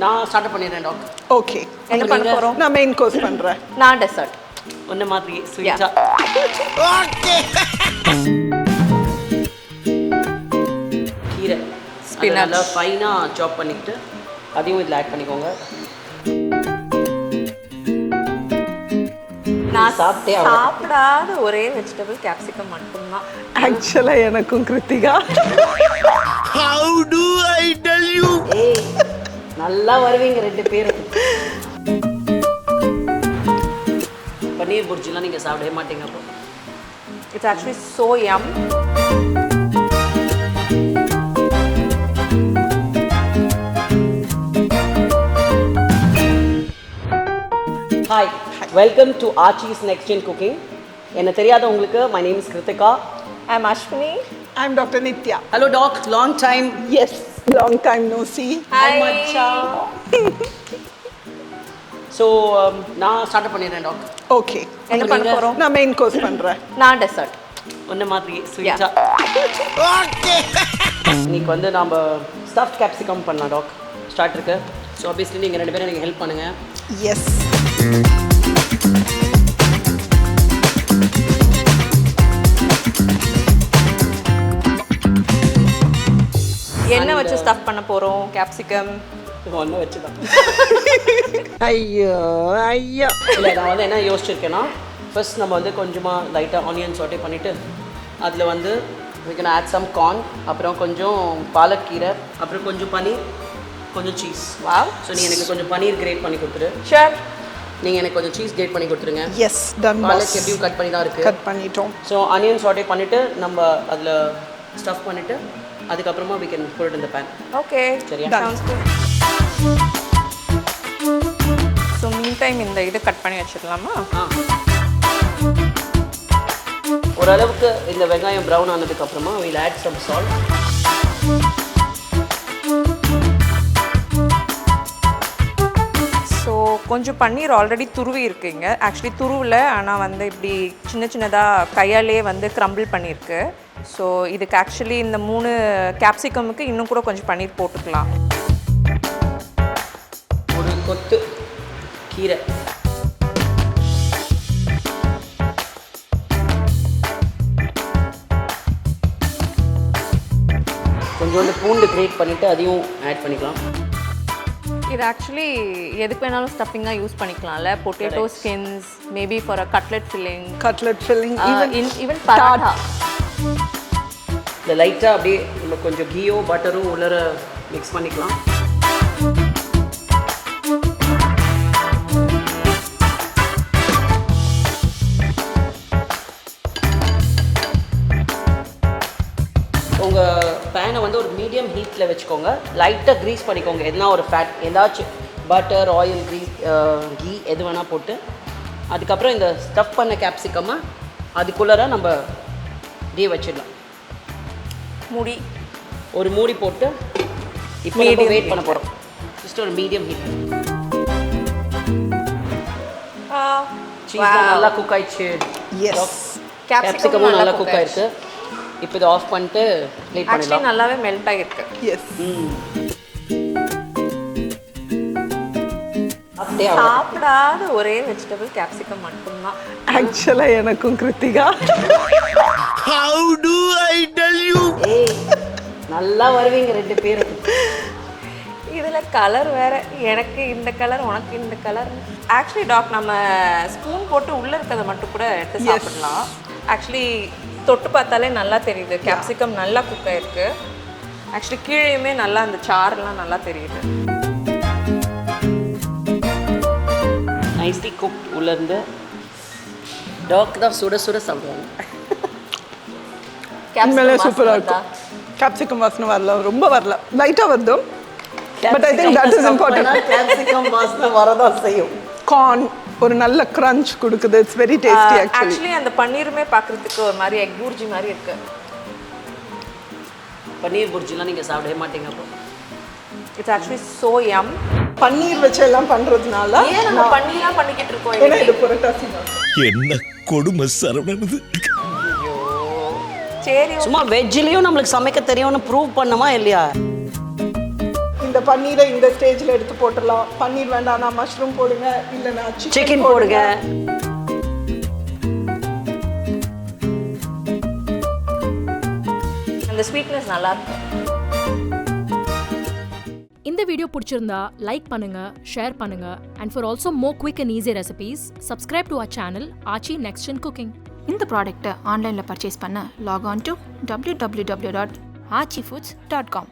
நான் ஸ்டார்ட் பண்ணிடுறேன் talk. Okay. என்ன பண்ண போறோம்? நான் மெயின் கோர்ஸ் பண்றேன். நான் டெசர்ட். ஒண்ணு மாதிரி ஸ்வீட்டா. ஓகே. கீரை ஸ்பினாச் நல்லா ஃபைனா சாப் பண்ணிட்டு அதையும் இதுல ஆட் பண்ணிக்கோங்க. நான் சாப்பிடாத ஒரே வெஜிடபிள் கேப்சிகம் மட்டும்தான். ஆக்சுவலா எனக்கும் Kiruthika. How do I tell you? ஏய் நல்லா வருவீங்க ரெண்டு பேரும். பன்னீர் புர்ஜிலாம் நீங்க சாப்பிடவே மாட்டீங்க அப்போ. It's actually so yum. Hi, welcome to Aachi NXTGEN cooking. என்ன தெரியாத உங்களுக்கு, my name is Krithika. I'm Ashwini. I'm Dr. Nithya. Hello doc, long time. Yes, long time no see. Hi. Macha. So, நான் start பண்ணிடுறேன் talk. Okay. என்ன பண்ண போறோம்? நான் main course பண்றேன். நான் டெசர்ட். ஒண்ணு மாதிரி ஸ்வீட்டா. ஓகே. இன்னைக்கு வந்து நாம ஸ்டஃப்ட் கேப்சிகம் பண்ணலாம் டாக். ஸ்டார்ட் இருக்கு. ஸோ ஆப்வியஸ்லி நீங்கள் ரெண்டு பேரும் எனக்கு ஹெல்ப் பண்ணுங்க. எஸ். என்ன வச்சு ஸ்டஃப் பண்ண போறோம் கேப்சிகம்? ஒன்று வச்சு தான். ஐயோ ஐயோ. இல்லை நான் வந்து என்ன யோசிச்சிருக்கேன்னா, ஃபர்ஸ்ட் நம்ம வந்து கொஞ்சமாக லைட்டாக ஆனியன் சாட்டே பண்ணிவிட்டு அதில் வந்து we can add some corn, அப்புறம் கொஞ்சம் பாலக்கீரை, அப்புறம் கொஞ்சம் பனீர், கொஞ்சம் சீஸ். வாவ். ஸோ நீ எனக்கு கொஞ்சம் பனீர் கிரேட் பண்ணி கொடுத்துரு. ஷூர். நீங்கள் எனக்கு கொஞ்சம் சீஸ் கிரேட் பண்ணி கொடுத்துருங்க. S ton. பாலக் எப்படியும் கட் பண்ணி தான் இருக்குது. கட் பண்ணிட்டோம். ஸோ ஆனியன் சாட்டே பண்ணிவிட்டு நம்ம அதில் ஸ்டஃப் பண்ணிவிட்டு அதுக்கப்புறமா we can put it in the pan. Okay. சரியா? Sounds good. So mean time இந்த இது கட் பண்ணி வச்சிடலாமா? ஓரளவுக்கு இந்த வெங்காயம் ப்ரௌன் ஆனதுக்கு அப்புறமா we'll add some salt. So கொஞ்சம் பன்னீர் ஆல்ரெடி துருவி இருக்குங்க. ஆக்சுவலி துருவில் ஆனால் வந்து இப்படி சின்ன சின்னதாக கையாலே வந்து க்ரம்பிள் பண்ணியிருக்கு. ஸோ இதுக்கு ஆக்சுவலி இந்த 3 கேப்சிகமுக்கு இன்னும் கூட கொஞ்சம் பன்னீர் போட்டுக்கலாம். ஒரு கொத்து கீரை, கொஞ்சோண்டு பூண்டு கிரேட் பண்ணிவிட்டு அதையும் ஆட் பண்ணிக்கலாம். இது ஆக்சுவலி எதுக்கு வேணாலும் ஸ்டஃபிங்காக யூஸ் பண்ணிக்கலாம்ல. Potato skins, maybe for a cutlet filling, even paratha. இந்த லைட்டாக அப்படியே நம்ம கொஞ்சம் கீயோ பட்டரும் உள்ளர மிக்ஸ் பண்ணிக்கலாம். உங்கள் பேனை வந்து ஒரு மீடியம் ஹீட்டில் வச்சுக்கோங்க. லைட்டாக க்ரீஸ் பண்ணிக்கோங்க. எதுனா ஒரு ஃபேட் ஏதாச்சும் பட்டர், ஆயில், கீ எது வேணால் போட்டு அதுக்கப்புறம் இந்த ஸ்டஃப் பண்ண கேப்சிகம்மை அதுக்குள்ளே நம்ம இப்படியே வச்சிடலாம். மூடி ஒரு மூடி போட்டு இப்போ நம்ம வெயிட் பண்ண போகிறோம். ஜஸ்ட் ஒரு மீடியம் ஹீட். சீஸ் நல்லா குக் ஆயிடுச்சு. எஸ். கேப்சிகமும் நல்லா குக் ஆயிருக்கு. இப்போ இதை ஆஃப் பண்ணிட்டு ப்ளேட் பண்ணிடலாம். ஆக்சுவலி நல்லாவே மெல்ட் ஆகிருக்கு. எஸ். சாப்பிடாத ஒரே வெஜிடபிள் கேப்சிகம் மட்டும்தான். ஆக்சுவலா எனக்கும் Kiruthika. How do I tell you? ஏய் நல்லா வருவீங்க ரெண்டு பேரும். இதில் கலர் வேறு. எனக்கு இந்த கலர், உனக்கு இந்த கலர். ஆக்சுவலி டாக் நம்ம ஸ்பூன் போட்டு உள்ளே இருக்கிறத மட்டும் கூட எடுத்து சாப்பிடலாம். ஆக்சுவலி தொட்டு பார்த்தாலே நல்லா தெரியுது கேப்சிகம் நல்லா குக் ஆகிருக்கு. ஆக்சுவலி கீழேயுமே நல்லா அந்த சாரெலாம் நல்லா தெரியுது. நைஸ்லி குக் உள்ளேருந்து. டாக் தான் சுட சுட சாப்பிடுவாங்க. உண்மையிலே சூப்பராக இருக்கும். கேப்சிகம் வாசனை வரல, ரொம்ப வரல, லைட்டாக வருது. But I think that is important. Capsicum வாசனை வரதான் செய்யும். கார்ன் ஒரு நல்ல கிரன்ச் கொடுக்குது. இட்ஸ் வெரி டேஸ்டி ஆக்சுவலி அந்த பன்னீருமே பார்க்குறதுக்கு ஒரு மாதிரி எக் பூர்ஜி மாதிரி இருக்கு. பன்னீர் புர்ஜிலாம் நீங்கள் சாப்பிடவே மாட்டீங்க அப்போ. இட்ஸ் ஆக்சுவலி சோ யம். பன்னீர் வச்சு எல்லாம் பண்ணுறதுனால ஏன் நம்ம பன்னீர்லாம் பண்ணிக்கிட்டு இருக்கோம்? ஏன்னா இது புரட்டாசி. என்ன கொடுமை சரவணனது. சரி, சும்மா வெஜ்லேயும் நம்மளுக்கு சமைக்க தெரியும்னு ப்ரூவ் பண்ணுமா இல்லையா? இந்த பன்னீரை இந்த ஸ்டேஜில் எடுத்து போட்டுடலாம். பன்னீர் வேண்டாம்னா மஷ்ரூம் போடுங்க, இல்லைன்னா சிக்கன் போடுங்க. அந்த ஸ்வீட்னஸ் நல்லா இருக்கும். இந்த வீடியோ பிடிச்சிருந்தா லைக் பண்ணுங்க, ஷேர் பண்ணுங்க, and for also more quick and easy recipes, subscribe to our channel Aachi NXTGEN Cooking. இந்த ப்ராடக்ட்டை ஆன்லைனில் பர்ச்சேஸ் பண்ண லாக் ஆன் டு www.aachifoods.com.